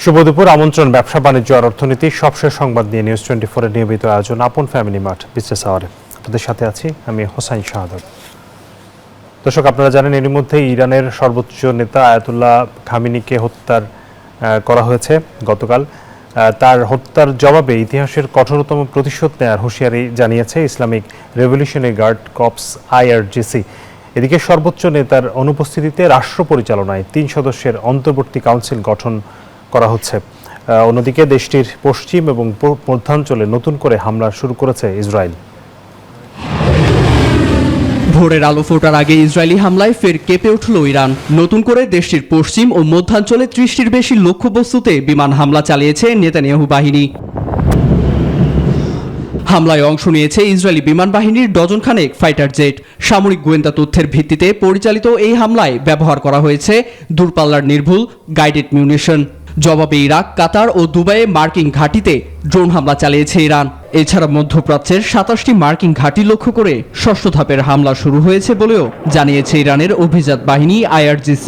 শুভ দুপুর। আমন্ত্রণ ব্যবসা বাণিজ্য আর অর্থনীতি সবশেষ সংবাদ নিয়ে নিউজ 24 এর নিয়মিত আয়োজন আপন ফ্যামিলি মার্ট বিজনেস আওয়ারে আপনাদের সাথে আছি আমি হোসাইন শাহাদাত। দর্শক, আপনারা জানেন এর মধ্যে ইরানের সর্বোচ্চ নেতা আয়াতুল্লাহ খামেনিকে হত্যা করা হয়েছে গতকাল। তার হত্যার জবাবে ইতিহাসের কঠোরতম প্রতিশোধ নেওয়ার হুঁশিয়ারি জানিয়েছে Islamic Revolutionary Guard Corps IRGC। এদিকে সর্বোচ্চ নেতার অনুপস্থিতিতে রাষ্ট্র পরিচালনায় 3 সদস্যের অন্তর্বর্তী কাউন্সিল গঠন করা হচ্ছে। অন্যদিকে দেশটির পশ্চিম এবং মধ্যাঞ্চলে নতুন করে হামলা শুরু করেছে ইসরায়েল। ভোরের আলো ফোটার আগে ইসরায়েলি হামলায় ফের কেঁপে উঠল ইরান। নতুন করে দেশটির পশ্চিম ও মধ্যাঞ্চলে 30টির বেশি লক্ষ্যবস্তুতে বিমান হামলা চালিয়েছে নেতানিয়াহু বাহিনী। হামলায় অংশ নিয়েছে ইসরায়েলি বিমান বাহিনীর ডজন খানেক ফাইটার জেট। সামরিক গোয়েন্দা তথ্যের ভিত্তিতে পরিচালিত এই হামলায় ব্যবহার করা হয়েছে দূরপাল্লার নির্ভুল গাইডেড মিউনিশন। জবাবে ইরাক, কাতার ও দুবাইয়ে মার্কিন ঘাঁটিতে ড্রোন হামলা চালিয়েছে ইরান। এছাড়া মধ্যপ্রাচ্যের 27টি মার্কিন ঘাঁটি লক্ষ্য করে ষষ্ঠ ধাপের হামলা শুরু হয়েছে বলেও জানিয়েছে ইরানের অভিজাত বাহিনী IRGC।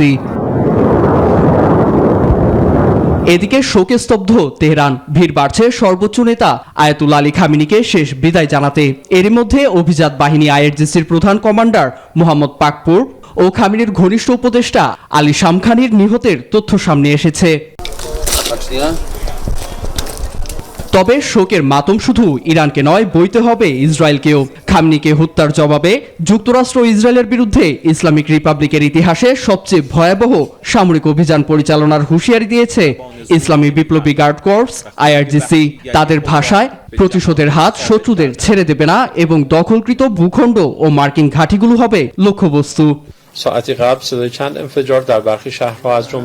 এদিকে শোকে স্তব্ধ তেহরান। ভিড় বাড়ছে সর্বোচ্চ নেতা আয়াতুল্লাহ আলী খামেনিকে শেষ বিদায় জানাতে। এরই মধ্যে অভিজাত বাহিনী IRGCর প্রধান কমান্ডার মোহাম্মদ পাকপুর ও খামেনির ঘনিষ্ঠ উপদেষ্টা আলী শামখানির নিহতের তথ্য সামনে এসেছে। তবে শোকের মাতম শুধু ইরানকে নয়, বইতে হবে ইসরায়েলকেও। খামেনিকে হত্যার জবাবে যুক্তরাষ্ট্র ইসরায়েলের বিরুদ্ধে ইসলামিক রিপাবলিকের ইতিহাসে সবচেয়ে ভয়াবহ সামরিক অভিযান পরিচালনার হুঁশিয়ারি দিয়েছে ইসলামী বিপ্লবী গার্ড কর্পস IRGC। তাদের ভাষায় প্রতিশোধের হাত শত্রুদের ছেড়ে দেবে না এবং দখলকৃত ভূখণ্ড ও মার্কিন ঘাঁটিগুলো হবে লক্ষ্যবস্তু।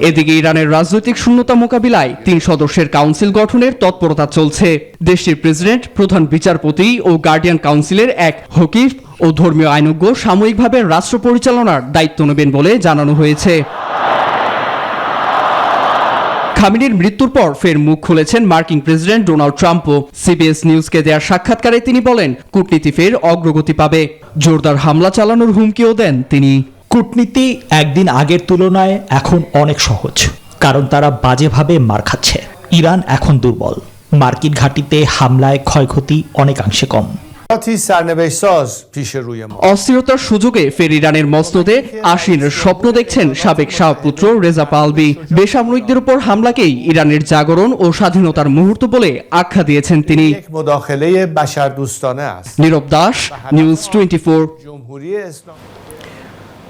এদিকে ইরানের রাজনৈতিক শূন্যতা মোকাবিলায় 3 সদস্যের কাউন্সিল গঠনের তৎপরতা চলছে। দেশটির প্রেসিডেন্ট, প্রধান বিচারপতি ও গার্ডিয়ান কাউন্সিলের এক হকিফ ও ধর্মীয় আইনজ্ঞ সাময়িকভাবে রাষ্ট্র পরিচালনার দায়িত্ব নেবেন বলে জানানো হয়েছে। খামেনির মৃত্যুর পর ফের মুখ খুলেছেন মার্কিন প্রেসিডেন্ট ডোনাল্ড ট্রাম্পও। CBS নিউজকে দেওয়া সাক্ষাৎকারে তিনি বলেন, কূটনীতি ফের অগ্রগতি পাবে। জোরদার হামলা চালানোর হুমকিও দেন তিনি। কূটনীতি একদিন আগের তুলনায় এখন অনেক সহজ, কারণ তারা বাজেভাবে মার খাচ্ছে। ইরান এখন দুর্বল। মার্কিন ঘাঁটিতে হামলায় ক্ষয়ক্ষতি অনেকাংশে কম। অস্থিরতার সুযোগে ফের ইরানের মসনদে আসীনের স্বপ্ন দেখছেন সাবেক শাহপুত্র রেজা পাহলভি। বেসামরিকদের উপর হামলাকেই ইরানের জাগরণ ও স্বাধীনতার মুহূর্ত বলে আখ্যা দিয়েছেন তিনি। নীরব দাস, নিউজ 24।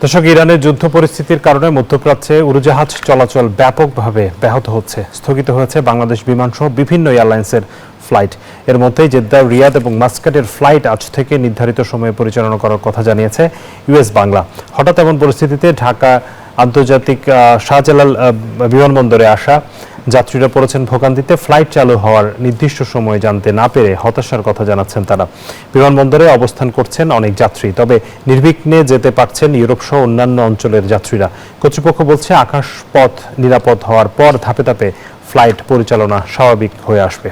দর্শক, ইরানের যুদ্ধ পরিস্থিতির কারণে মধ্যপ্রাচ্যে উড়োজাহাজ চলাচল ব্যাপকভাবে ব্যাহত হচ্ছে। স্থগিত হয়েছে বাংলাদেশ বিমান সহ বিভিন্ন এয়ারলাইন্সের ফ্লাইট। এর মধ্যে জেদ্দা, রিয়াদ এবং মাস্কাটের ফ্লাইট আজ থেকে নির্ধারিত সময়ে পরিচালনা করার কথা জানিয়েছে US বাংলা। হঠাৎ এমন পরিস্থিতিতে ঢাকা আন্তর্জাতিক শাহজালাল বিমানবন্দরে আসা যাত্রীরা পড়েছেন ভোগান্তিতে। ফ্লাইট চালু হওয়ার নির্দিষ্ট সময় জানতে না পেরে হতাশার কথা জানাচ্ছেন তারা। বিমানবন্দরে অবস্থান করছেন অনেক যাত্রী, তবে নির্বিঘ্নে যেতে পারছেন ইউরোপ সহ অন্যান্য অঞ্চলের যাত্রীরা। কর্তৃপক্ষ বলছে, আকাশপথ নিরাপদ হওয়ার পর ধাপে ধাপে ফ্লাইট পরিচালনা স্বাভাবিক হয়ে আসবে।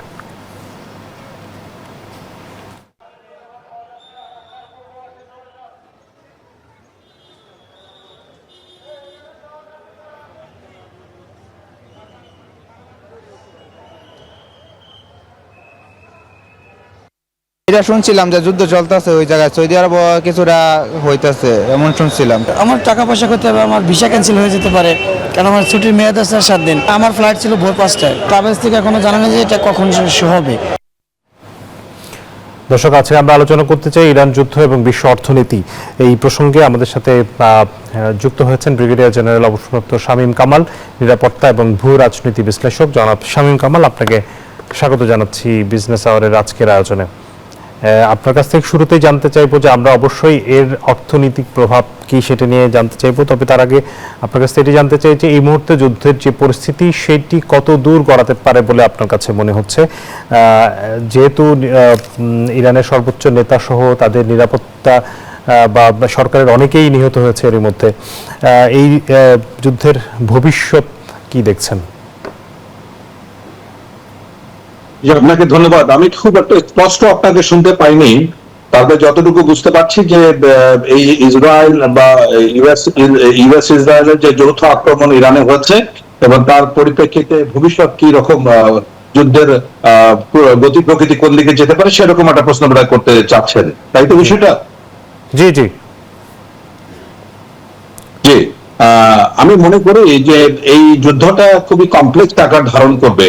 এটা শুনছিলাম যে যুদ্ধ চলতেছে ওই জায়গায়, সৌদি আরব কিছুটা হইতেছে এমন শুনছিলাম। আমার টাকা পয়সা করতে হবে, আমার ভিসা ক্যান্সেল হয়ে যেতে পারে, কারণ আমার ছুটির মেয়াদ আছে 7 দিন। আমার ফ্লাইট ছিল ভোর 5টায়। ট্রাভেলস থেকে এখনো জানানো যে এটা কখন শুরু হবে। দর্শক, আজকে আমরা আলোচনা করতে চাই ইরান যুদ্ধ এবং বিশ্ব অর্থনীতি। এই প্রসঙ্গে আমাদের সাথে যুক্ত হয়েছেন ব্রিগেডিয়ার জেনারেল অবসরপ্রাপ্ত শামীম কামাল, নিরাপত্তা এবং ভূ রাজনীতি বিশ্লেষক। জনাব শামীম কামাল, আপনাকে স্বাগত জানাচ্ছি বিজনেস আওয়ারের আজকের আয়োজনে। আপনার কাছ থেকে শুরুতেই জানতে চাইবো যে আমরা অবশ্যই এর অর্থনৈতিক প্রভাব কি সেটা নিয়ে জানতে চাইবো, তবে তার আগে আপনার কাছ থেকে এটি জানতে চাই যে এই মুহূর্তে যুদ্ধের যে পরিস্থিতি সেটি কত দূর গড়াতে পারে বলে আপনার কাছে মনে হচ্ছে, যেহেতু ইরানের সর্বোচ্চ নেতা সহ তাদের নিরাপত্তা বা সরকারের অনেকেই নিহত হয়েছে এর মধ্যে। এই যুদ্ধের ভবিষ্যৎ কি দেখছেন? আপনাকে ধন্যবাদ। আমি খুব একটা স্পষ্ট আপনাকে শুনতে পাইনি, তবে যতটুকু বুঝতে পারছি যে এই ইসরায়েল বা ইউএস ইসরায়েলের যে যৌথ আক্রমণ ইরানে হচ্ছে, এবং তার পরিপ্রেক্ষিতে ভবিষ্যৎ কি রকম যুদ্ধের গতি প্রকৃতি কোন দিকে যেতে পারে সেরকম একটা প্রশ্ন বোধহয় করতে চাচ্ছেন, তাই তো বিষয়টা? জি জি জি, আমি মনে করি যে এই যুদ্ধটা খুবই কমপ্লেক্স আকার ধারণ করবে।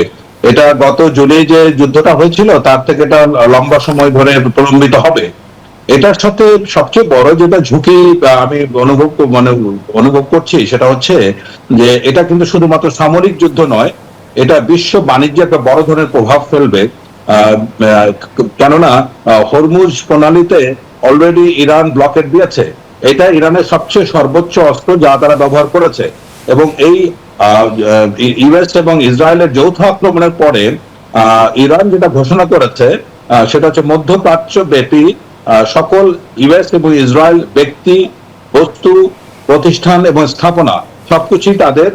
এটা গত জুলাই যে যুদ্ধটা হয়েছিল তার থেকে এটা লম্বা সময় ধরে প্রলম্বিত হবে। এটার সাথে সবচেয়ে বড় যেটা ঝুঁকি আমি অনুভব করছি সেটা হচ্ছে যে এটা কিন্তু শুধুমাত্র সামরিক যুদ্ধ নয়, এটা বিশ্ব বাণিজ্যে একটা বড় ধরনের প্রভাব ফেলবে। কেননা হরমুজ প্রণালীতে অলরেডি ইরান ব্লকেট দিয়েছে। এটা ইরানের সবচেয়ে সর্বোচ্চ অস্ত্র যা তারা ব্যবহার করেছে, এবং এই ইউএস এবং ইসরায়েলের যৌথ আক্রমণের পরে ইরান যেটা ঘোষণা করেছে সেটা হচ্ছে মধ্যপ্রাচ্য ব্যাপী সকল ইউএস এবং ইসরায়েল ব্যক্তি, বস্তু, প্রতিষ্ঠান এবং স্থাপনা সবকিছুই তাদের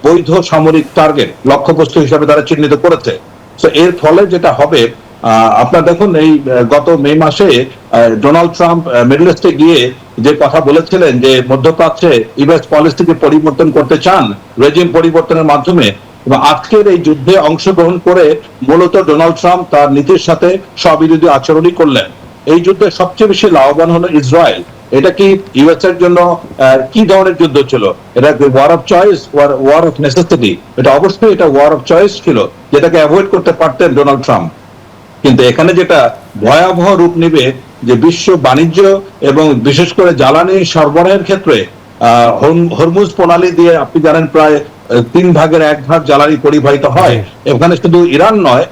বৈধ সামরিক টার্গেট, লক্ষ্যবস্তু হিসাবে তারা চিহ্নিত করেছে। তো এর ফলে যেটা হবে, আপনারা দেখুন এই গত মে মাসে ডোনাল্ড ট্রাম্প মিডল ইস্টে গিয়ে যে কথা বলেছিলেন যে মধ্যপ্রাচ্যে ইউএস পলিসিকে পরিবর্তন করতে চান রেজিম পরিবর্তনের মাধ্যমে, এবং আজকের এই যুদ্ধে অংশগ্রহণ করে মূলত ডোনাল্ড ট্রাম্প তার নীতির সাথে স্ববিরোধী আচরণই করলেন। এই যুদ্ধে সবচেয়ে বেশি লাভবান হলো ইসরায়েল। এটা কি ইউএস এর জন্য কি ধরনের যুদ্ধ ছিল? এটা war of choice, war of necessity? এটা অবশ্যই এটা ওয়ার অফ চয়েস ছিল, যেটাকে অ্যাভয়েড করতে পারতেন ডোনাল্ড ট্রাম্প। কিন্তু এখানে যেটা ভয়াবহ রূপ নেবে যে বিশ্ব বাণিজ্য এবং বিশেষ করে জ্বালানি সরবরাহের ক্ষেত্রে হরমুজ প্রণালী দিয়ে আপনি জানেন প্রায় 1/3 জ্বালানি পরিবাহিত হয়। এখানে শুধু ইরান নয়,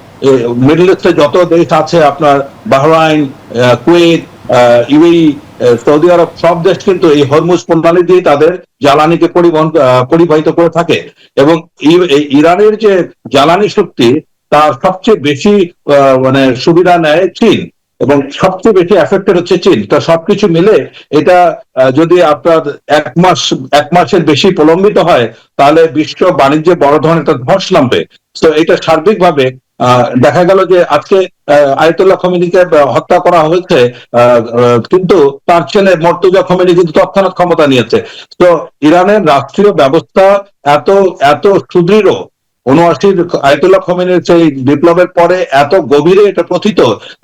মিডল ইস্টে যত দেশ আছে আপনার বাহরাইন, কুয়েত, ইউএই, সৌদি আরব, সব দেশ কিন্তু এই হরমুজ প্রণালী দিয়ে তাদের জ্বালানিকে পরিবাহিত করে থাকে। এবং ইরানের যে জ্বালানি শক্তি তার সবচেয়ে বেশি মানে সুবিধা নেয় চীন, এবং সবচেয়ে বেশি এফেক্টেড হচ্ছে চীন। তো সবকিছু মিলে এটা যদি আপনার এক মাসের বেশি প্রলম্বিত হয় তাহলে বিশ্ব বাণিজ্যে বড় ধরনের একটা ধস নামবে। তো এটা সার্বিকভাবে দেখা গেল যে আজকে আয়াতুল্লাহ খোমেনিকে হত্যা করা হয়েছে, কিন্তু তার ছেলে মর্তুজা খোমেনি কিন্তু তৎক্ষণাৎ ক্ষমতা নিয়েছে। তো ইরানের রাষ্ট্রীয় ব্যবস্থা এত সুদৃঢ়, 79 আয়াতুল্লাহ খোমেনির সেই বিপ্লবের পরে এত গভীরে এটা প্রথিত,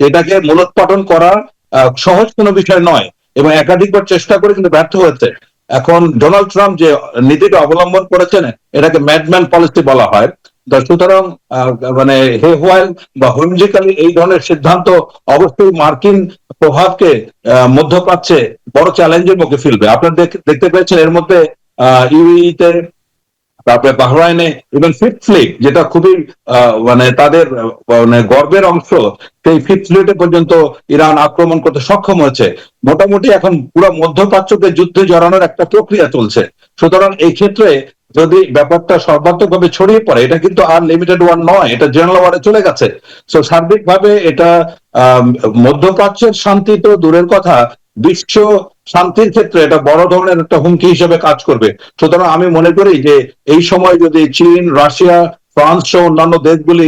এটাকে মূলোৎপাটন করা সহজ কোনো বিষয় নয়, এবং একাধিকবার চেষ্টা করে কিন্তু ব্যর্থ হয়েছে। এখন ডোনাল্ড ট্রাম্প যে নীতিটা অবলম্বন করেছেন এটাকে ম্যাডম্যান পলিসি বলা হয়। সুতরাং মানে হেওয়াইল বা হুইমজিক্যালি এই ধরনের সিদ্ধান্ত অবশ্যই মার্কিন প্রভাবকে মধ্যপ্রাচ্যে বড় চ্যালেঞ্জের মুখে ফেলবে। আপনারা দেখতে পেয়েছেন এর মধ্যে ইউএইতে, তারপরে বাহরাইনে, ইভেন ফিফথ ফ্লিট যেটা খুবই মানে তাদের মানে গর্বের অংশ, সেই ফিফথ ফ্লিটে পর্যন্ত ইরান আক্রমণ করতে সক্ষম হয়েছে। মোটামুটি এখন পুরো মধ্যপ্রাচ্যকে যুদ্ধে জড়ানোর একটা প্রক্রিয়া চলছে। সুতরাং এই ক্ষেত্রে যদি ব্যাপারটা সর্বাত্মকভাবে ছড়িয়ে পড়ে, এটা কিন্তু আর লিমিটেড ওয়ার নয়, এটা জেনারেল ওয়ারে চলে গেছে। তো সার্বিকভাবে এটা মধ্যপ্রাচ্যের শান্তি তো দূরের কথা, বিশ্ব শান্তির ক্ষেত্রে এটা বড় ধরনের একটা হুমকি হিসেবে কাজ করবে। সুতরাং আমি মনে করি যে এই সময় যদি চীন, রাশিয়া, ফ্রান্স সহ অন্যান্য দেশগুলি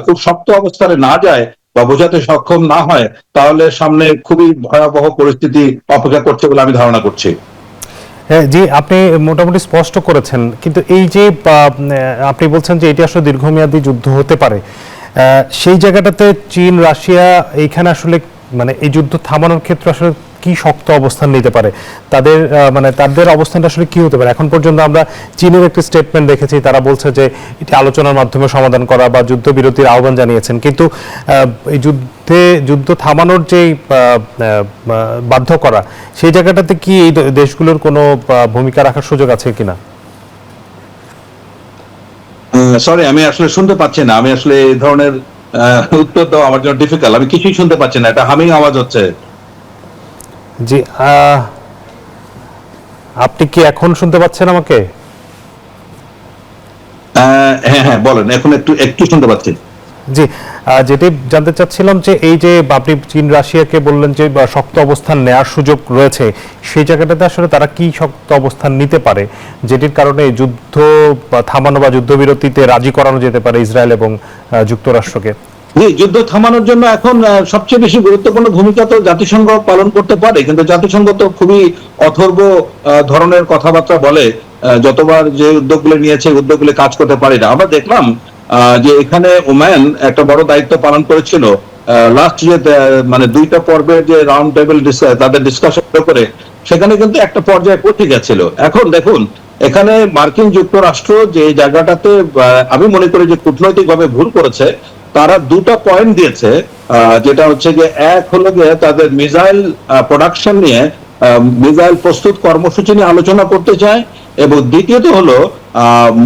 খুব শক্ত অবস্থানে না যায় বা বোঝাতে সক্ষম না হয়, তাহলে সামনে খুবই ভয়াবহ পরিস্থিতি অপেক্ষা করছে বলে আমি ধারণা করছি। হ্যাঁ জি, আপনি মোটামুটি স্পষ্ট করেছেন, কিন্তু এই যে আপনি বলছেন যে এটি আসলে দীর্ঘমেয়াদী যুদ্ধ হতে পারে, সেই জায়গাটাতে চীন, রাশিয়া এইখানে আসলে মানে এই যুদ্ধ থামানোর ক্ষেত্রে আসলে কি শক্ত অবস্থান নিতে পারে? তাদের মানে তাদের অবস্থানটা আসলে কি হতে পারে? এখন পর্যন্ত আমরা চীনের একটি স্টেটমেন্ট দেখেছি, তারা বলছে যে এটি আলোচনার মাধ্যমে সমাধান করা বা যুদ্ধবিরতির আহ্বান জানিয়েছেন, কিন্তু এই যুদ্ধ থামানোর যে বাধ্য করা, সেই জায়গাটাতে কি এই দেশগুলোর কোনো ভূমিকা রাখার সুযোগ আছে কিনা? সরি, আমি আসলে শুনতে পাচ্ছি না। আমি আসলে এই ধরনের উত্তর দেওয়া আমার জন্য ডিফিকাল্ট। আমি কিছুই শুনতে পাচ্ছি না, এটা হামিং আওয়াজ হচ্ছে। জি, আপনি কি এখন শুনতে পাচ্ছেন আমাকে? হ্যাঁ হ্যাঁ, বলেন, এখন একটু শুনতে পাচ্ছি। জি, যেটি জানতে চাচ্ছিলাম যে এই যে আপনি চীন রাশিয়াকে বললেন যে শক্ত অবস্থান নেওয়ার সুযোগ রয়েছে, সেই জায়গাটাতে আসলে তারা কি শক্ত অবস্থান নিতে পারে যেটির কারণে যুদ্ধ থামানো বা যুদ্ধবিরতিতে রাজি করানো যেতে পারে ইসরায়েল এবং যুক্তরাষ্ট্রকে? জি, যুদ্ধ থামানোর জন্য এখন সবচেয়ে বেশি গুরুত্বপূর্ণ ভূমিকা তো জাতিসংঘ পালন করতে পারে, কিন্তু জাতিসংঘ তো খুবই অথর্ব ধরনের কথাবার্তা বলে। যতবার যে উদ্যোগগুলো নিয়েছে উদ্যোগগুলো কাজ করতে পারে না। আমরা দেখলাম যে এখানে ওমান একটা বড় দায়িত্ব পালন করেছিল। লাস্ট যে মানে 2টা পর্বের যে রাউন্ড টেবিল তাদের ডিসকাশন করে সেখানে কিন্তু একটা পর্যায়ে পৌঁছে গেছিল। এখন দেখুন এখানে মার্কিন যুক্তরাষ্ট্র যে জায়গাটাতে আমি মনে করি যে কূটনৈতিকভাবে ভুল করেছে, তারা 2টা পয়েন্ট দিয়েছে, যেটা হচ্ছে যে এক হলো গিয়ে তাদের মিসাইল প্রোডাকশন নিয়ে, মিসাইল প্রস্তুত কর্মসূচি নিয়ে আলোচনা করতে চায়, এবং দ্বিতীয়ত হলো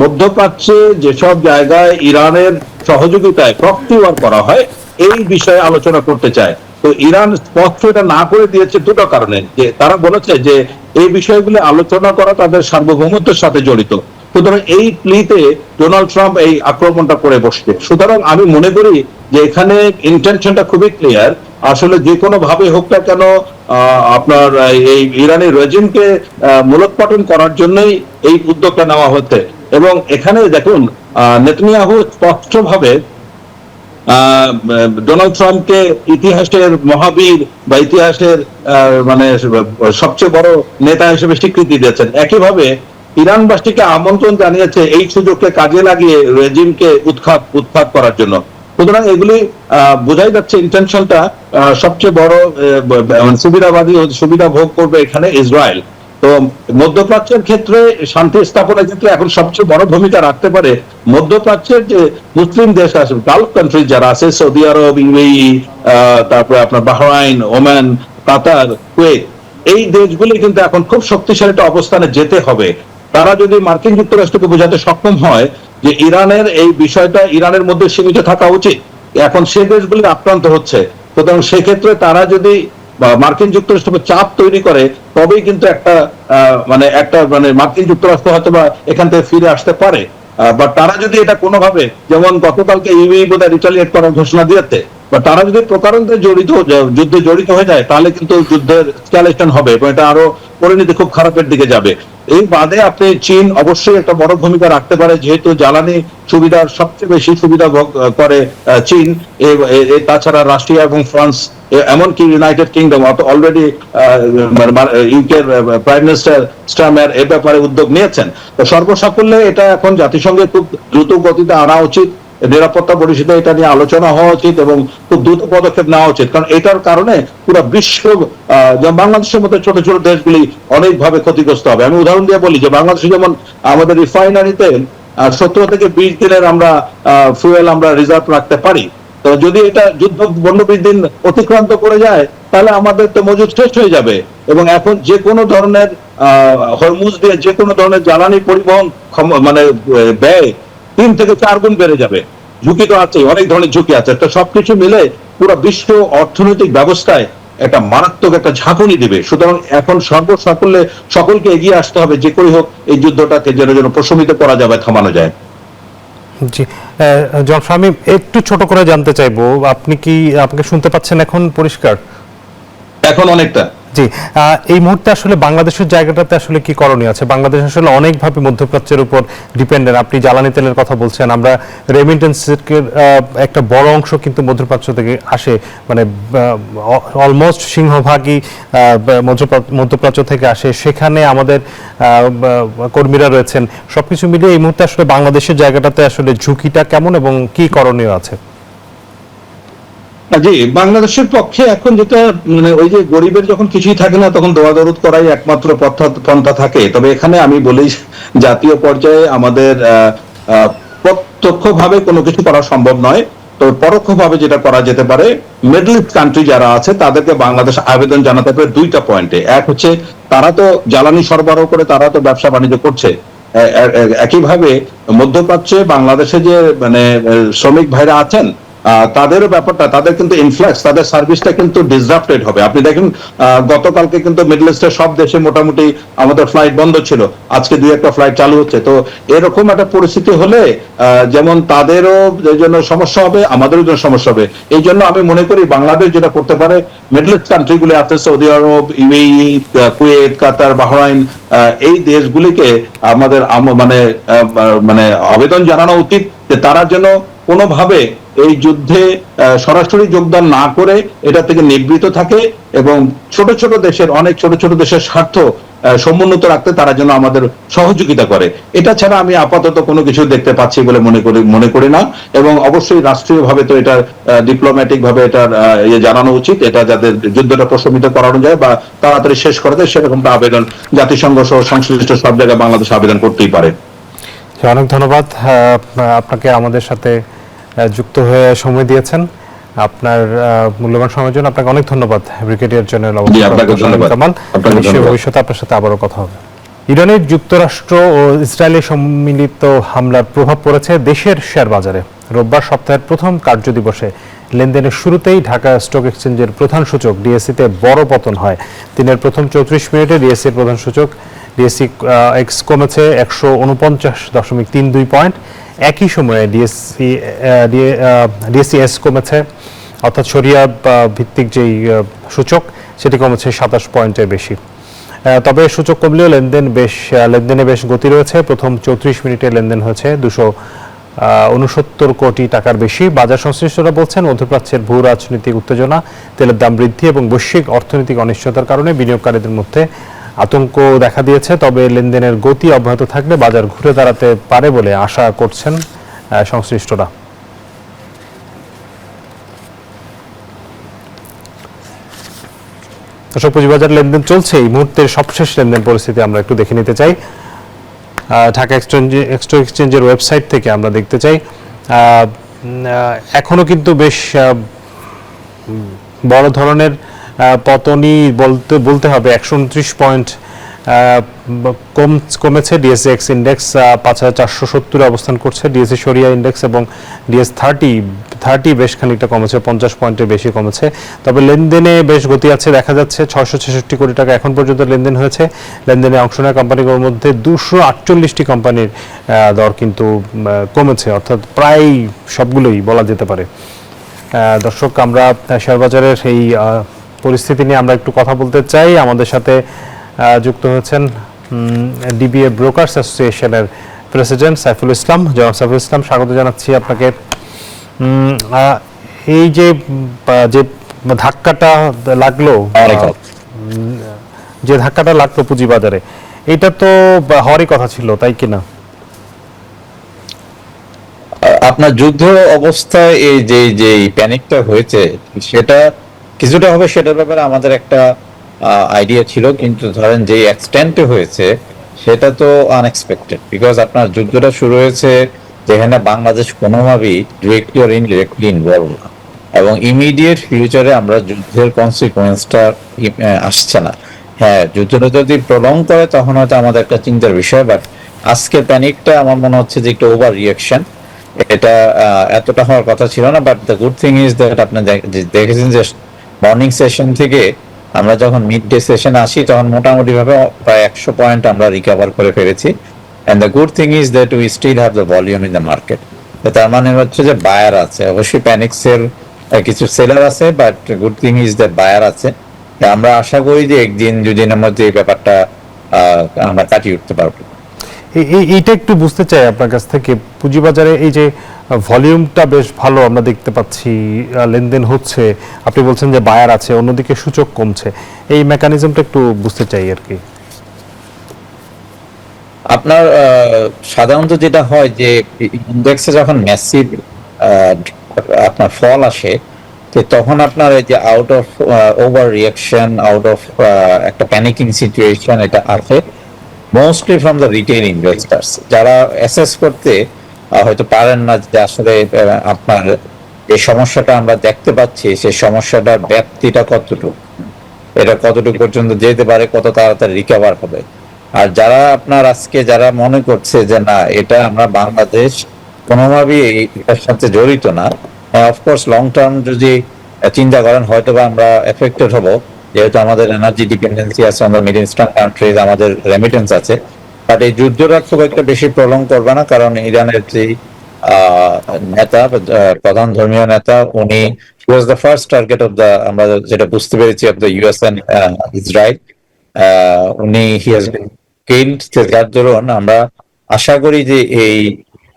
মধ্যপ্রাচ্যে যেসব জায়গায় ইরানের সহযোগিতায় প্রক্সি ওয়ার করা হয় এই বিষয়ে আলোচনা করতে চায়। তো ইরান স্পষ্ট এটা না করে দিয়েছে দুটো কারণে, যে তারা বলেছে যে এই বিষয়গুলো আলোচনা করা তাদের সার্বভৌমত্বের সাথে জড়িত। সুতরাং এই প্লিতে ডোনাল্ড ট্রাম্প এই আক্রমণটা করে বসছে। সুতরাং আমি মনে করি যে এখানে ইন্টেনশনটা খুবই ক্লিয়ার। আসলে যে কোনো ভাবে হোক না কেন আপনার এই ইরানি রেজিমকে মূলোৎপাটন করার জন্যই এই উদ্যোগটা নেওয়া হচ্ছে। এবং এখানে দেখুন নেতানিয়াহু স্পষ্টভাবে ডোনাল্ড ট্রাম্পকে ইতিহাসের মহাবীর বা ইতিহাসের মানে সবচেয়ে বড় নেতা হিসেবে স্বীকৃতি দিয়েছেন। একইভাবে ইরানবাসীকে আমন্ত্রণ জানিয়েছে এই সুযোগকে কাজে লাগিয়ে রেজিমকে উৎখাত করার জন্য। সুতরাং এগুলি বোঝাই যাচ্ছে ইন্টেনশনটা সবচেয়ে বড় সুবিধাবাদী সুবিধা ভোগ করবে এখানে ইসরায়েল। তো মধ্যপ্রাচ্যের ক্ষেত্রে শান্তি স্থাপনের ক্ষেত্রে এখন সবচেয়ে বড় ভূমিকা রাখতে পারে মধ্যপ্রাচ্যের যে মুসলিম দেশ আছে, গালফ কান্ট্রি যারা আছে, সৌদি আরব, ইউএই, তারপরে আপনার বাহরাইন, ওমান, কাতার, কুয়েত, এই দেশগুলি কিন্তু এখন খুব শক্তিশালী একটা অবস্থানে যেতে হবে। তারা যদি মার্কিন যুক্তরাষ্ট্রকে বোঝাতে সক্ষম হয় যে ইরানের এই বিষয়টা ইরানের মধ্যে সীমিত থাকা উচিত, এখন সে দেশগুলি আক্রান্ত হচ্ছে। সুতরাং সেক্ষেত্রে তারা যদি মার্কিন যুক্তরাষ্ট্রকে চাপ তৈরি করে তবেই কিন্তু একটা মার্কিন যুক্তরাষ্ট্র হয়তো বা এখান থেকে ফিরে আসতে পারে। বা তারা যদি এটা কোনোভাবে, যেমন গতকালকে ইউএই বোধহয় রিটালিয়েট করার ঘোষণা দিয়েছে, বা তারা যদি প্রকারান্তরে যুদ্ধে জড়িত হয়ে যায় তাহলে কিন্তু যুদ্ধের এসকালেশন হবে এবং এটা আরো পরিণতি খুব খারাপের দিকে যাবে। এই বাদে আপনি চীন অবশ্যই একটা বড় ভূমিকা রাখতে পারে, যেহেতু জ্বালানি সুবিধার সবচেয়ে বেশি সুবিধা ভোগ করে চীন। তাছাড়া রাশিয়া এবং ফ্রান্স, এমনকি United Kingdom already UK prime minister Starmer এ ব্যাপারে উদ্যোগ নিয়েছেন। তো সর্বসাকুল্যে এটা এখন জাতিসংঘে খুব দ্রুত গতিতে আনা উচিত, নিরাপত্তা পরিষদে এটা নিয়ে আলোচনা হওয়া উচিত এবং খুব দ্রুত পদক্ষেপ নেওয়া উচিত। কারণ এটার কারণে পুরো বিশ্ব, বাংলাদেশের মতো ছোট ছোট দেশগুলি অনেকভাবে ক্ষতিগ্রস্ত হবে। আমি উদাহরণ দিয়ে বলি যে বাংলাদেশে যেমন আমাদের রিফাইনারিতে 17 থেকে 20 দিনের আমরা ফুয়েল আমরা রিজার্ভ রাখতে পারি। তো যদি এটা যুদ্ধ 15-20 দিন অতিক্রান্ত করে যায় তাহলে আমাদের তো মজুদ শেষ হয়ে যাবে। এবং এখন যে কোনো ধরনের হরমুজ দিয়ে যে কোনো ধরনের জ্বালানি পরিবহন মানে ব্যয় 3 থেকে 4 গুণ বেড়ে যাবে। ঝুঁকি তো আছে, অনেক ধরনের ঝুঁকি আছে। তো সবকিছু মিলে পুরো বিশ্ব অর্থনৈতিক ব্যবস্থায় একটা মারাত্মক একটা ঝাঁকুনি দিবে। সুতরাং এখন সর্বসাকুল্যে সকলকে এগিয়ে আসতে হবে যে করে হোক এই যুদ্ধটাকে যেন প্রশমিত করা যাবে, থামানো যায়। জি, জনাব শামীম, একটু ছোট করে জানতে চাইবো, আপনাকে শুনতে পাচ্ছেন এখন পরিষ্কার? এখন অনেকটা। জি, এই মুহূর্তে আসলে বাংলাদেশের জায়গাটাতে আসলে কি করণীয় আছে? বাংলাদেশ আসলে অনেকভাবে মধ্যপ্রাচ্যের উপর ডিপেন্ডেন্ট। আপনি জ্বালানি তেলের কথা বলছেন, আমরা রেমিটেন্সের একটা বড় অংশ কিন্তু মধ্যপ্রাচ্য থেকে আসে, মানে অলমোস্ট সিংহভাগই মধ্যপ্রাচ্য থেকে আসে। সেখানে আমাদের কর্মীরা রয়েছেন। সবকিছু মিলিয়ে এই মুহূর্তে আসলে বাংলাদেশের জায়গাটাতে আসলে ঝুঁকিটা কেমন এবং কি করণীয় আছে? জি, বাংলাদেশের পক্ষে এখন যেটা মানে ওই যে গরিবের যখন কিছুই থাকে না তখন দোয়া দরুদ করাই একমাত্র পন্থা থাকে। তবে এখানে আমি বলি জাতীয় পর্যায়ে আমাদের প্রত্যক্ষভাবে কোনো কিছু করা সম্ভব নয়। তো পরোক্ষভাবে যেটা করা যেতে পারে, মিডল ইস্ট কান্ট্রি যারা আছে তাদেরকে বাংলাদেশ আবেদন জানাতে পারে 2টা পয়েন্টে। এক হচ্ছে তারা তো জ্বালানি সরবরাহ করে, তারা তো ব্যবসা বাণিজ্য করছে। একইভাবে মধ্যপ্রাচ্যে বাংলাদেশে যে মানে শ্রমিক ভাইরা আছেন তাদেরও ব্যাপারটা, তাদের কিন্তু ইনফ্লাক্স, তাদের সার্ভিসটা কিন্তু ডিসরাপ্টেড হবে। আপনি দেখেন গতকালকে কিন্তু মিডল ইস্টের সব দেশে মোটামুটি আমাদের ফ্লাইট বন্ধ ছিল, আজকে 2-1টা ফ্লাইট চালু হচ্ছে। তো এরকম একটা পরিস্থিতি হলে যেমন তাদেরও জন্য সমস্যা হবে, আমাদেরও জন্য সমস্যা হবে। এই জন্য আমি মনে করি বাংলাদেশ যেটা করতে পারে, মিডল ইস্ট কান্ট্রিগুলি আছে, সৌদি আরব, ইউএই, কুয়েত, কাতার, বাহরাইন, এই দেশগুলিকে আমাদের মানে আবেদন জানানো উচিত যে তারা যেন কোনোভাবে এই যুদ্ধে সরাসরি যোগদান না করে এটা থেকে নিবৃত থাকে এবং ছোট ছোট দেশের অনেক ছোট ছোট দেশের স্বার্থ সমুন্নত রাখতে তারা যেন আমাদের সহযোগিতা করে। এটা ছাড়া আমি আপাতত কোনো কিছু দেখতে পাচ্ছি বলে মনে করি না। এবং অবশ্যই রাষ্ট্রীয়ভাবে তো এটা ডিপ্লোম্যাটিক ভাবে এটার জানানো উচিত, এটা যাতে যুদ্ধটা প্রশমিত করানো যায় বা তাড়াতাড়ি শেষ করা যায় সেরকমটা আবেদন জাতিসংঘ সহ সংশ্লিষ্ট সব জায়গায় বাংলাদেশ আবেদন করতেই পারে। অনেক ধন্যবাদ আপনাকে আমাদের সাথে যুক্ত হয়ে সময় দিয়েছেন। আপনার মূল্যবান সময়ের জন্য আপনাকে অনেক ধন্যবাদ ব্রিগেডিয়ার জেনারেল কামাল। ভবিষ্যতে আপনার সাথে আবারও কথা হবে। ইরানের যুক্তরাষ্ট্র ও ইসরায়েলের সম্মিলিত হামলার প্রভাব পড়েছে দেশের শেয়ার বাজারে। রোববার সপ্তাহের প্রথম কার্যদিবসে লেনদেনের শুরুতেই ঢাকা স্টক এক্সচেঞ্জের প্রধান সূচক ডিএসসিতে বড় পতন হয়। দিনের প্রথম 34 মিনিটে ডিএসসির প্রধান সূচক ডিএসসি এক্স কমেছে 149.32 পয়েন্ট। একই সময়ে ডিএসসি এস কমেছে, অর্থাৎ শরিয়া ভিত্তিক যেই সূচক সেটি কমেছে 27 পয়েন্টের বেশি। তবে সূচক কমলেও লেনদেনে বেশ গতি রয়েছে। প্রথম 34 মিনিটে লেনদেন হয়েছে 269 কোটি টাকার বেশি। বাজার সংশ্লিষ্টরা বলছেন মধ্যপ্রাচ্যের ভূ রাজনৈতিক উত্তেজনা, তেলের দাম বৃদ্ধি এবং বৈশ্বিক অর্থনৈতিক অনিশ্চয়তার কারণে বিনিয়োগকারীদের মধ্যে আতঙ্ক দেখা দিয়েছে। তবে লেনদেনের গতি অব্যাহত থাকলে বাজার ঘুরে দাঁড়াতে পারে বলে আশা করছেন সংশ্লিষ্টরা। দর্শক, পুঁজিবাজার লেনদেন চলছে। এই মুহূর্তের সবশেষ লেনদেন পরিস্থিতি আমরা একটু দেখে নিতে চাই। ঢাকা স্টক এক্সচেঞ্জের ওয়েবসাইট থেকে আমরা দেখতে চাই। এখনো কিন্তু বেশ বড় ধরনের পতনই বলতে হবে। 129 পয়েন্ট কমেছে ডিএসসি এক্স ইন্ডেক্স, 5470 অবস্থান করছে। ডিএসসি শরিয়া ইন্ডেক্স এবং ডিএস 30 বেশ খানিকটা কমেছে, 50 পয়েন্টের বেশি কমেছে। তবে লেনদেনে বেশ গতি আছে, দেখা যাচ্ছে 666 কোটি টাকা এখন পর্যন্ত লেনদেন হয়েছে। লেনদেনে অংশ নেওয়া কোম্পানিগুলোর মধ্যে 248টি কোম্পানির দর কিন্তু কমেছে, অর্থাৎ প্রায় সবগুলোই বলা যেতে পারে। দর্শক, আমরা শেয়ার বাজারের এই পরিস্থিতি নিয়ে আমরা একটু কথা বলতে চাই। আমাদের সাথে যুক্ত হয়েছেন ডিবিএ ব্রোকার্স অ্যাসোসিয়েশনের প্রেসিডেন্ট সাইফুল ইসলাম। জনাব সাইফুল ইসলাম, স্বাগত জানাচ্ছি আপনাকে। এই যে ধাক্কাটা লাগলো, পুঁজিবাজারে, এটা তো হওয়ারই কথা ছিল, তাই কিনা? আপনার যুদ্ধ অবস্থায় এই যে প্যানিকটা হয়েছে সেটা কিছুটা হবে, সেটার ব্যাপারে আমাদের একটা আইডিয়া ছিল, কিন্তু ধরেন যে এক্সটেন্টে হয়েছে সেটা তো আনএক্সপেক্টেড। বিকজ আপনার যুদ্ধটা শুরু হয়েছে যেখানে বাংলাদেশ কোনোভাবেই ডিরেক্টলি অর ইনডিরেক্টলি ইনভলভ না, এবং ইমিডিয়েট ফিউচারে আমরা যুদ্ধের কনসিকুয়েন্সটা আসছে না। হ্যাঁ, যুদ্ধটা যদি প্রলং করে তখন হয়তো আমাদের একটা চিন্তার বিষয়, বাট আজকে প্যানিকটা আমার মনে হচ্ছে যে একটু ওভার রিয়াকশন। এটা এতটা হওয়ার কথা ছিল না। But the good thing is that আপনি দেখেছেন যে মর্নিং সেশন থেকে আমরা যখন মিড ডে সেশন আসি তখন মোটামুটি ভাবে প্রায় 100 পয়েন্ট আমরা রিকভার করে ফেলেছি। And the good thing is that we still have the volume in the market. তার মানে হচ্ছে যে বায়ার আছে, অবশ্যই প্যানিক্সের কিছু সেলার আছে, but good thing is that buyer আছে। আমরা আশা করি যে একদিন দুদিনের মধ্যে এই ব্যাপারটা আমরা কাটিয়ে উঠতে পারবো। এইটা একটু বুঝতে চাই আপনার কাছ থেকে। পুঁজিবাজারে এই যে ভলিউমটা বেশ ভালো আমরা দেখতে পাচ্ছি, লেনদেন হচ্ছে, আপনি বলছেন যে বায়ার আছে, অন্যদিকে সূচক কমছে, এই মেকানিজমটা একটু বুঝতে চাই আর কি। আপনার সাধারণত যেটা হয় যে ইন্ডেক্সে যখন ম্যাসিভ আপনার ফল আসে, তো তখন আপনার এই যে out of over reaction, out of একটা প্যানিকিং সিচুয়েশন, এটা আসে mostly from the retail investors, যারা অ্যাসেস করতে হয়তো পারেন না যে আসলে আপনার যে সমস্যাটা আমরা দেখতে পাচ্ছি সেই সমস্যাটার ব্যাপ্তিটা কতটুকু, এটা কতটুকু পর্যন্ত যেতে পারে, কত তাড়াতাড়ি রিকভার হবে। আর যারা আপনার আজকে যারা মনে করছে যে না, এটা আমরা বাংলাদেশ কোনোভাবেই এটার সাথে জড়িত না, অফকোর্স লং টার্ম যদি চিন্তা করেন হয়তো বা আমরা এফেক্টেড হব, যেহেতু আমাদের এনার্জি ডিপেন্ডেন্সি আছে, আমরা মিডল ইস্টার্ন কান্ট্রিজ, আমাদের রেমিটেন্স আছে। বাট এই যুদ্ধটা খুব একটা বেশি প্রলং করবে না, কারণ ইরানের যে নেতা, প্রধান ধর্মীয় নেতা, উনি was the first target of the, আমরা যেটা বুঝতে পেরেছি, of the US and Israel. উনি হি হ্যাজ বিন কিলড। যার দরুন আমরা আশা করি যে এই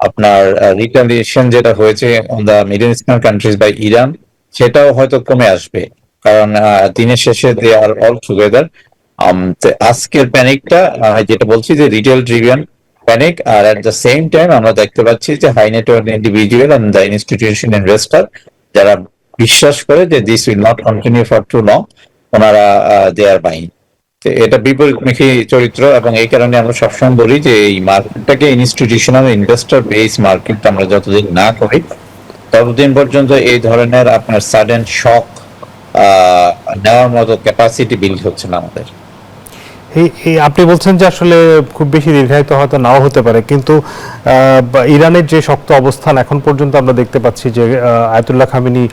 আপনার রিটালিয়েশন যেটা হয়েছে on the Middle Eastern countries by Iran, সেটাও হয়তো কমে আসবে, কারণ দিনের শেষে দে আর অল টুগেদার। আজকের প্যানিকটা যেটা বলছি যে রিটেল ড্রিভেন প্যানিক, আর এট দ্য সেম টাইম আমরা দেখতে পাচ্ছি যে high net worth individual and the institution investor যারা বিশ্বাস করে যে this will not continue for too long, ওনারা দে আর বাইং। এটা বিপরীতমুখী চরিত্র, এবং এই কারণে আমরা সবসময় বলি যে এই মার্কেটটাকে ইনস্টিটিউশনাল ইনভেস্টর বেস মার্কেট আমরা যতদিন না করি ততদিন পর্যন্ত এই ধরনের আপনার সাডেন শক নেওয়ার মতো ক্যাপাসিটি বিল্ড হচ্ছে না আমাদের। আপনি বলছেন যে আসলে খুব বেশি দীর্ঘায়িত হয়তো নাও হতে পারে, কিন্তু ইরানের যে শক্ত অবস্থান এখন পর্যন্ত আমরা দেখতে পাচ্ছি যে আয়াতুল্লাহ খামেনি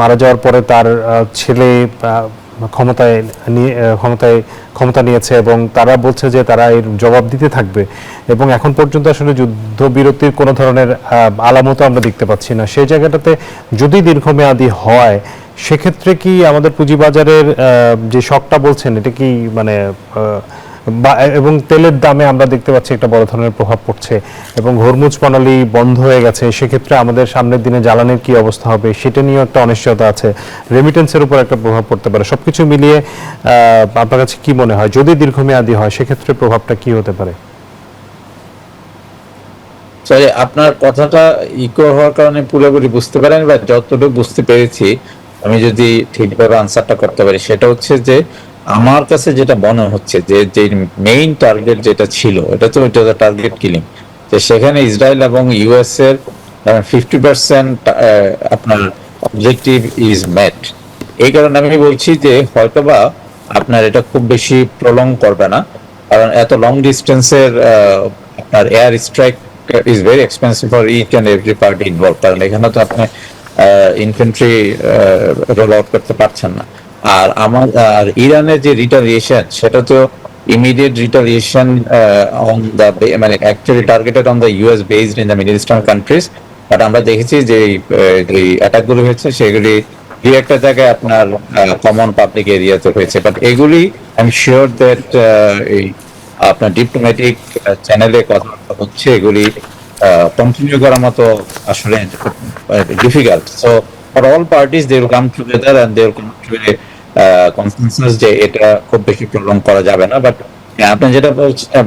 মারা যাওয়ার পরে তার ছেলে ক্ষমতা নিয়েছে এবং তারা বলছে যে তারা এর জবাব দিতে থাকবে, এবং এখন পর্যন্ত আসলে যুদ্ধবিরতির কোনো ধরনের আলামতও আমরা দেখতে পাচ্ছি না। সেই জায়গাটাতে যদি দীর্ঘমেয়াদী হয় সেক্ষেত্রে কি আমাদের পুঁজিবাজারের যে শকটা বলছেন এটা কি মানে এবং তেলের দামে আমরা দেখতে পাচ্ছি একটা বড় ধরনের প্রভাব পড়ছে, এবং হরমুজ প্রণালী বন্ধ হয়ে গেছে, সেক্ষেত্রে আমাদের সামনের দিনে জ্বালানির কি অবস্থা হবে সেটা নিয়েও একটা অনিশ্চয়তা আছে, রেমিটেন্সের উপর একটা প্রভাব পড়তে পারে। সবকিছু মিলিয়ে আপনার কাছে কি মনে হয় যদি দীর্ঘমেয়াদী হয় সেক্ষেত্রে প্রভাবটা কি হতে পারে? সরি, আপনার কথাটা ইকো হওয়ার কারণে পুরোপুরি বুঝতে পারেন, বা যতটুকু বুঝতে পেরেছি আমি যদি ঠিকভাবে আনসারটা করতে পারি, সেটা হচ্ছে যে আমার কাছে যেটা মনে হচ্ছে যে যে মেইন টার্গেট যেটা ছিল এটা তো টার্গেট কিলিং, যে সেখানে ইসরায়েল এবং ইউএস এর 50% আপনার অবজেক্টিভ ইজ মেট। এই কারণে আমি বলছি যে হয়তোবা আপনার এটা খুব বেশি প্রলং করবে না, কারণ এত লং ডিস্টেন্সের আপনার air strike is very expensive for each and every party involve, কারণ এখানে তো আপনি ইনফেন্ট্রি রোল আউট করতে পারছেন না। আর ইরানের যে রিটালিয়েশন সেটা তো ইমিডিয়েট রিটালিয়েশন অন দ্য মানে actually targeted on the US based in the Middle Eastern countries, but আমরা দেখেছি যে এই অ্যাটাকগুলো হয়েছে সেগুলি দুই একটা জায়গায় আপনার কমন পাবলিক এরিয়াতে হয়েছে, বাট এগুলি আই এম শিওর দ্যাট এই আপনার ডিপ্লোম্যাটিক চ্যানেলে কথা হচ্ছে, এগুলি কন্টিনিউ করার মতো আসলে difficult. So for all parties they will come together and they will come to a consensus যে এটা খুব বেশি প্রলং করা যাবে না। বাট আপনি যেটা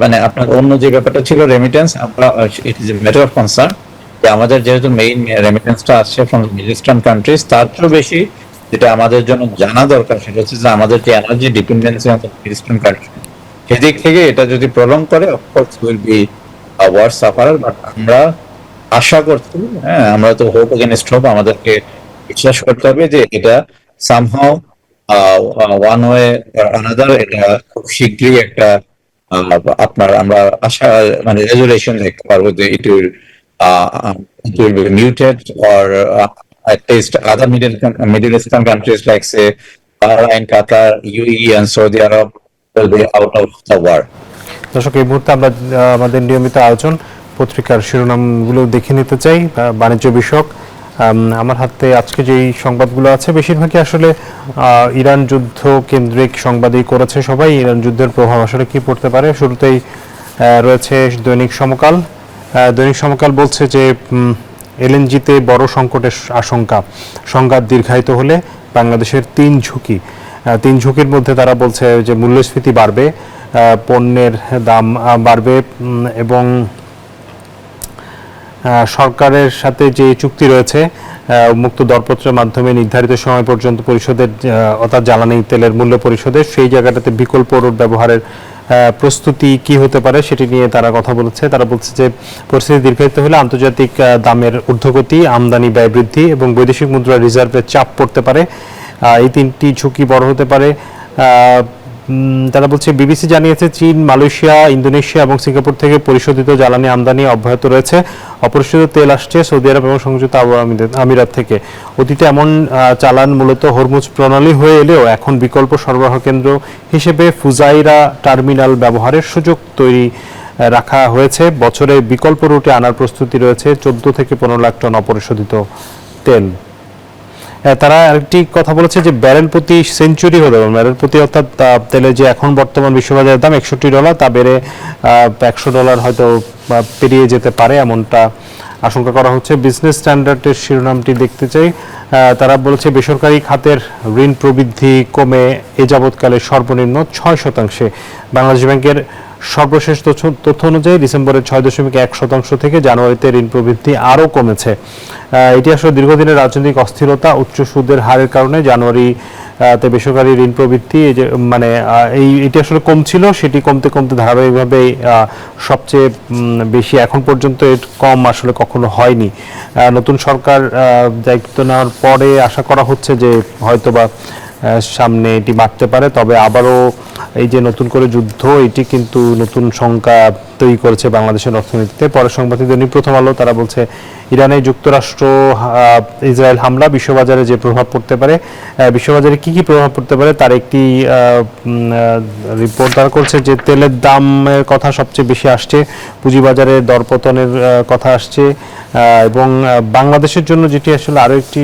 মানে আপনার অন্য যে ব্যাপারটা ছিল রেমিটেন্স, আমরা it is a matter of concern যে আমাদের যেহেতু মেইন রেমিটেন্সটা আসছে ফ্রম মিডল ইস্টার্ন কান্ট্রিজ, তার চেয়েও বেশি যেটা আমাদের জন্য জানা দরকার সেটা হচ্ছে যে আমাদের যে energy dependency on middle eastern country, সেদিক থেকে এটা যদি প্রলং করে of course will be Wars sufferer. But আমরা আশা করছি, হ্যাঁ, আমরা তো হোপ এগেইনস্ট হোপ, আমাদেরকে বিশ্বাস করতে হবে যে এটা সামহাও ওয়ান ওয়ে আনাদার এটা খুব শীঘ্রই একটা আপনার আমরা আশা মানে রেজুলেশন দেখতে পারবো যে it will be muted, or at least other Middle Eastern countries like say Bahrain, Qatar, UAE and Saudi Arab will be out of the war. দর্শক, এই মুহূর্তে আমরা আমাদের নিয়মিত আয়োজন পত্রিকার শিরোনামগুলো দেখে নিতে চাই বাণিজ্য বিষয়ক। আমার হাতে আজকে যেই সংবাদগুলো আছে বেশিরভাগই আসলে ইরান যুদ্ধ কেন্দ্রিক সংবাদই করেছে সবাই। ইরান যুদ্ধের প্রভাব আসলে কি পড়তে পারে, শুরুতেই রয়েছে দৈনিক সমকাল। দৈনিক সমকাল বলছে যে এলএনজিতে বড় সংকটের আশঙ্কা, সংঘাত দীর্ঘায়িত হলে বাংলাদেশের তিন ঝুঁকির মধ্যে তারা বলছে যে মূল্যস্ফীতি বাড়বে, পণ্যের দাম বাড়বে, এবং সরকারের সাথে যে চুক্তি রয়েছে মুক্ত দরপত্রের মাধ্যমে নির্ধারিত সময় পর্যন্ত পরিশোধের, অর্থাৎ জ্বালানি তেলের মূল্য পরিশোধের, সেই জায়গাটাতে বিকল্প রোড ব্যবহারের প্রস্তুতি কি হতে পারে সেটি নিয়ে তারা কথা বলেছে। তারা বলছে যে পরিস্থিতি দীর্ঘায়িত হলে আন্তর্জাতিক দামের ঊর্ধ্বগতি, আমদানি ব্যয় বৃদ্ধি এবং বৈদেশিক মুদ্রা রিজার্ভের চাপ পড়তে পারে। এই তিনটি ঝুঁকি বড় হতে পারে। তারা বলছে, বিবিসি জানিয়েছে চীন, মালয়েশিয়া, ইন্দোনেশিয়া এবং সিঙ্গাপুর থেকে পরিশোধিত জ্বালানি আমদানি অব্যাহত রয়েছে। অপরিশোধিত তেল আসছে সৌদি আরব এবং সংযুক্ত আরব আমিরাত থেকে। অতীতে এমন চালান মূলত হরমুজ প্রণালী হয়ে এলেও এখন বিকল্প সরবরাহ কেন্দ্র হিসেবে ফুজাইরা টার্মিনাল ব্যবহারের সুযোগ তৈরি রাখা হয়েছে। বছরে বিকল্প রুটে আনার প্রস্তুতি রয়েছে 14 থেকে 15 লাখ টন অপরিশোধিত তেল। তারা আরেকটি কথা বলেছে যে ব্যারেল প্রতি সেঞ্চুরি হলে ব্যারেল প্রতি অর্থাৎ তেলের যে এখন বর্তমান বিশ্ববাজারের দাম $61 তা বেড়ে $100 হয়তো পেরিয়ে যেতে পারে এমনটা আশঙ্কা করা হচ্ছে। বিজনেস স্ট্যান্ডার্ডের শিরোনামটি দেখতে চাই। তারা বলেছে বেসরকারি খাতের ঋণ প্রবৃদ্ধি কমে এ যাবৎকালে সর্বনিম্ন 6%। বাংলাদেশ ব্যাংকের সর্বশেষ তথ্য অনুযায়ী ডিসেম্বরের 6.1% থেকে জানুয়ারিতে ঋণ প্রবৃদ্ধি আরও কমেছে। এটি আসলে দীর্ঘদিনের রাজনৈতিক অস্থিরতা, উচ্চ সুদের হারের কারণে জানুয়ারিতে বেসরকারি ঋণ প্রবৃদ্ধি এটি আসলে কমছিল, সেটি কমতে কমতে ধারাবাহিকভাবে সবচেয়ে বেশি এখন পর্যন্ত এর কম আসলে কখনো হয়নি। নতুন সরকার দায়িত্ব নেওয়ার পরে আশা করা হচ্ছে যে হয়তোবা সামনে এটি বাড়তে পারে, তবে আবারও এই যে নতুন করে যুদ্ধ এটি কিন্তু নতুন শঙ্কা তৈরি করেছে বাংলাদেশের অর্থনীতিতে। পরের সংবাদটি দৈনিক প্রথম আলো, তারা বলছে ইরানে যুক্তরাষ্ট্র ইসরায়েল হামলা বিশ্ববাজারে যে প্রভাব পড়তে পারে, বিশ্ববাজারে কি কি প্রভাব পড়তে পারে তার একটি রিপোর্ট তারা করছে যে তেলের দামের কথা সবচেয়ে বেশি আসছে, পুঁজিবাজারে দরপতনের কথা আসছে, এবং বাংলাদেশের জন্য যেটি আসলে আরও একটি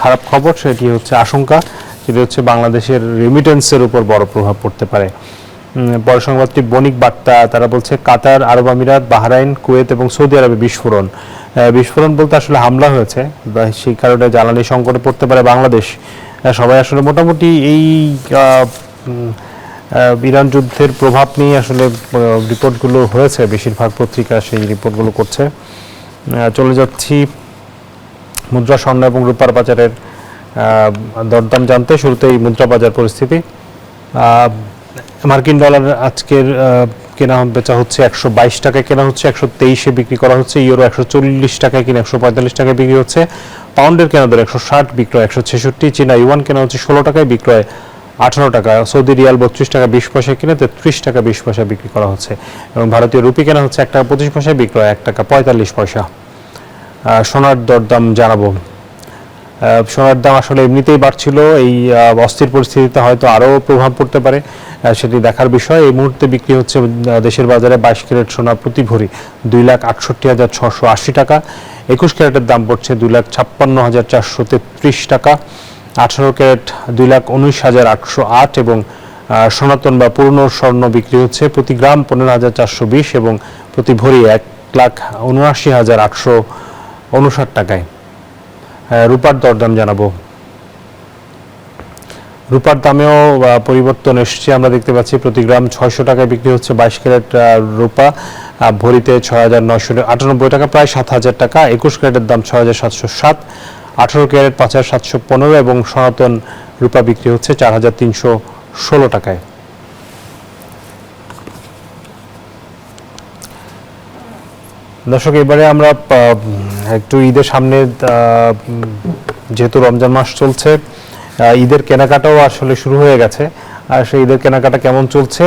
খারাপ খবর সেটি হচ্ছে আশঙ্কা, সেটি হচ্ছে বাংলাদেশের রেমিটেন্সের উপর বড় প্রভাব পড়তে পারে। পরের সংবাদটি বণিক বার্তা, তারা বলছে কাতার, আরব আমিরাত, বাহরাইন, কুয়েত এবং সৌদি আরবে বিস্ফোরণ। বিস্ফোরণ বলতে আসলে হামলা হয়েছে, সেই কারণে জ্বালানি সংকটে পড়তে পারে বাংলাদেশ। সবাই আসলে মোটামুটি এই ইরান যুদ্ধের প্রভাব নিয়ে আসলে রিপোর্টগুলো হয়েছে, বেশিরভাগ পত্রিকা সেই রিপোর্টগুলো করছে। চলে যাচ্ছি মুদ্রা, স্বর্ণ এবং রূপার বাজারের দরদাম জানতে। শুরুতেই মুদ্রা বাজার পরিস্থিতি। মার্কিন ডলার আজকের কেনা বেচা হচ্ছে 122 টাকায় কেনা হচ্ছে, 123-এ বিক্রি করা হচ্ছে। ইউরো 140 টাকায় কিনে 145 টাকায় বিক্রি হচ্ছে। পাউন্ডের কেনা দর 160, বিক্রয় 166। চীনা ইউয়ান কেনা হচ্ছে 16 টাকায়, বিক্রয় 18 টাকা। সৌদি রিয়াল 32 টাকা 20 পয়সা কিনে 33 টাকা 20 পয়সা বিক্রি করা হচ্ছে, এবং ভারতীয় রুপি কেনা হচ্ছে 1 টাকা 25 পয়সা, বিক্রয় 1 টাকা 45 পয়সা। সোনার দরদাম জানাবো। সোনার দাম আসলে এমনিতেই বাড়ছিল, এই অস্থির পরিস্থিতিতে হয়তো আরও প্রভাব পড়তে পারে, সেটি দেখার বিষয়। এই মুহূর্তে বিক্রি হচ্ছে দেশের বাজারে 22 ক্যারেট সোনা প্রতি ভরি 2,68,680 টাকা। 21 ক্যারেটের দাম পড়ছে 2,56,433 টাকা। 18 ক্যারেট 2,19,808, এবং সনাতন বা পুরনো স্বর্ণ বিক্রি হচ্ছে প্রতি গ্রাম 15,420 এবং প্রতি ভরি 1,79,859 টাকায়। রূপার দরদাম জানাবো। রূপার দামেও পরিবর্তন এসছে, আমরা দেখতে পাচ্ছি প্রতি গ্রাম 600 টাকায় বিক্রি হচ্ছে 22 ক্যারেট রূপা, ভরিতে 6,998 টাকা, প্রায় 7,000 টাকা। 21 ক্যারেটের দাম 6,707, 18 ক্যারেট 5,715, এবং সনাতন রূপা বিক্রি হচ্ছে 4,316 টাকায়। দর্শক, এবারে আমরা একটু ঈদের সামনে, যেহেতু রমজান মাস চলছে, ঈদের কেনাকাটাও আসলে শুরু হয়ে গেছে। আর সেই ঈদের কেনাকাটা কেমন চলছে,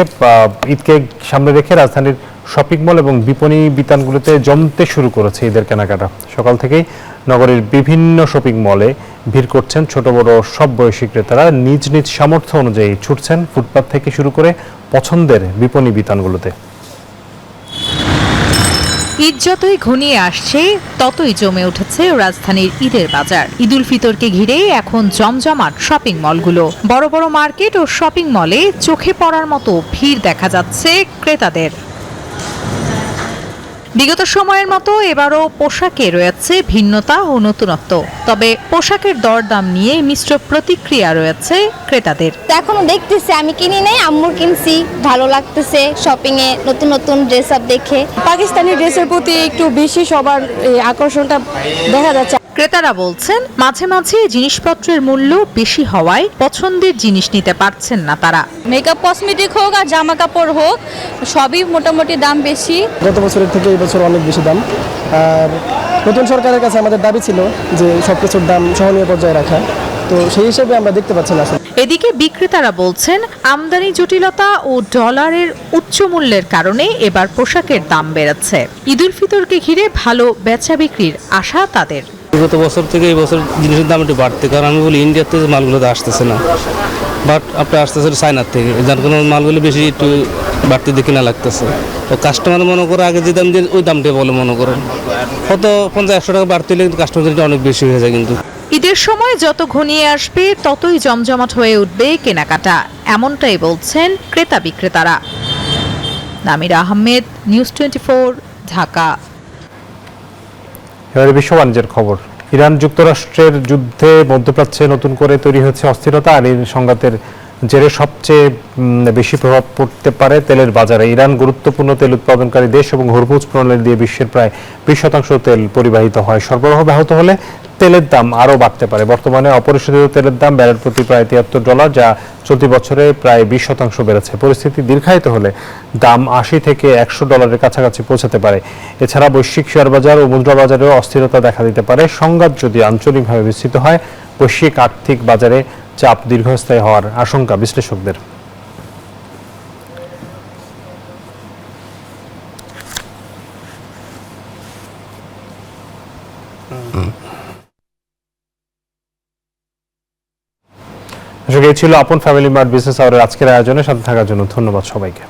ঈদকে সামনে রেখে রাজধানীর শপিং মল এবং বিপণী বিতানগুলোতে জমতে শুরু করেছে ঈদের কেনাকাটা। সকাল থেকেই নগরীর বিভিন্ন শপিং মলে ভিড় করছেন ছোট বড় সব বয়সী ক্রেতারা। নিজ নিজ সামর্থ্য অনুযায়ী ছুটছেন ফুটপাত থেকে শুরু করে পছন্দের বিপণী বিতানগুলোতে। ঈদ যতই ঘনিয়ে আসছে ততই জমে উঠেছে রাজধানীর ঈদের বাজার। ঈদুল ফিতরকে ঘিরে এখন জমজমাট শপিং মলগুলো। বড় বড় মার্কেট ও শপিং মলে চোখে পড়ার মতো ভিড় দেখা যাচ্ছে ক্রেতাদের। বিগত সময়ের মতো এবারও পোশাকে রয়েছে ভিন্নতা ও নতুনত্ব, তবে পোশাকের দরদাম নিয়ে মিশ্র প্রতিক্রিয়া রয়েছে ক্রেতাদের। এখনো দেখতেছি, আমি কিনি নাই, আম্মুর কিনছি, ভালো লাগতেছে শপিং এ নতুন নতুন ড্রেস আপ দেখে। পাকিস্তানি ড্রেসের প্রতি একটু বেশি সবার আকর্ষণটা দেখা যাচ্ছে। ক্রেতারা বলছেন মাঝে মাঝে জিনিসপত্রের মূল্য বেশি হওয়ায় পছন্দের জিনিস নিতে পারছেন না তারা। মেকআপ কসমেটিক হোক আর জামা কাপড় হোক, সবই মোটামুটি দাম বেশি। গত বছরের থেকে এই বছর অনেক বেশি দাম। আর নতুন সরকারের কাছে আমাদের দাবি ছিল যে সবকিছুর দাম সহনীয় পর্যায়ে রাখা, তো সেই হিসেবে আমরা দেখতে পাচ্ছি না। এদিকে বিক্রেতারা বলছেন আমদানি জটিলতা ও ডলারের উচ্চ মূল্যের কারণে এবার পোশাকের দাম বেড়েছে। ঈদুল ফিতরকে ঘিরে ভালো বেচা বিক্রির আশা তাদের। গত বছর থেকে এই বছর জিনিসের দাম একটু বাড়তে, কারণ আমি বলি ইন্ডিয়ার থেকে মালগুলোতে আসতেছে না, বাট আপনি আসতেছে চায়নার থেকে, যার কারণে মালগুলো বেশি একটু বাড়তি দিয়ে কিনা লাগতেছে। তো কাস্টমার মনে করে আগে যে দাম দিয়ে ওই দামটাই বলে মনে করেন, হয়তো 50-100 টাকা বাড়তি হলে কিন্তু কাস্টমার অনেক বেশি হয়ে যায়। কিন্তু ঈদের সময় যত ঘনিয়ে আসবে ততই জমজমাট হয়ে উঠবে কেনাকাটা, এমনটাই বলছেন ক্রেতা বিক্রেতারা। নামিরা আহমেদ, নিউজ 24, ঢাকা। এবারে বিশ্ব বাণিজ্যের খবর। ইরান যুক্তরাষ্ট্রের যুদ্ধে মধ্যপ্রাচ্যে নতুন করে তৈরি হচ্ছে অস্থিরতা, আর এই সংঘাতের জেরে সবচেয়ে বেশি প্রভাব পড়তে পারে তেলের বাজারে। ইরান গুরুত্বপূর্ণ তেল উৎপাদনকারী দেশ এবং হরমুজ প্রণালী দিয়ে বিশ্বের প্রায় 20% তেল পরিবাহিত হয়। সরবরাহ ব্যাহত হলে তেলের দাম আরও বাড়তে পারে। বর্তমানে অপরিশোধিত তেলের দাম ব্যারেল প্রতি প্রায় $73, যা চলতি বছরে প্রায় 20% বেড়েছে। পরিস্থিতি দীর্ঘায়িত হলে দাম $80 থেকে $100 কাছাকাছি পৌঁছাতে পারে। এছাড়া বৈশ্বিক শেয়ার বাজার ও মুদ্রা বাজারেও অস্থিরতা দেখা দিতে পারে। সংঘাত যদি আঞ্চলিকভাবে বিস্তৃত হয়, বৈশ্বিক আর্থিক বাজারে চাপ দীর্ঘস্থায়ী হওয়ার আশঙ্কা বিশ্লেষকদের। এই ছিল আপন ফ্যামিলি মার্ট বিজনেস আওয়ারের আজকের আয়োজনে। সাথে থাকার জন্য ধন্যবাদ সবাইকে।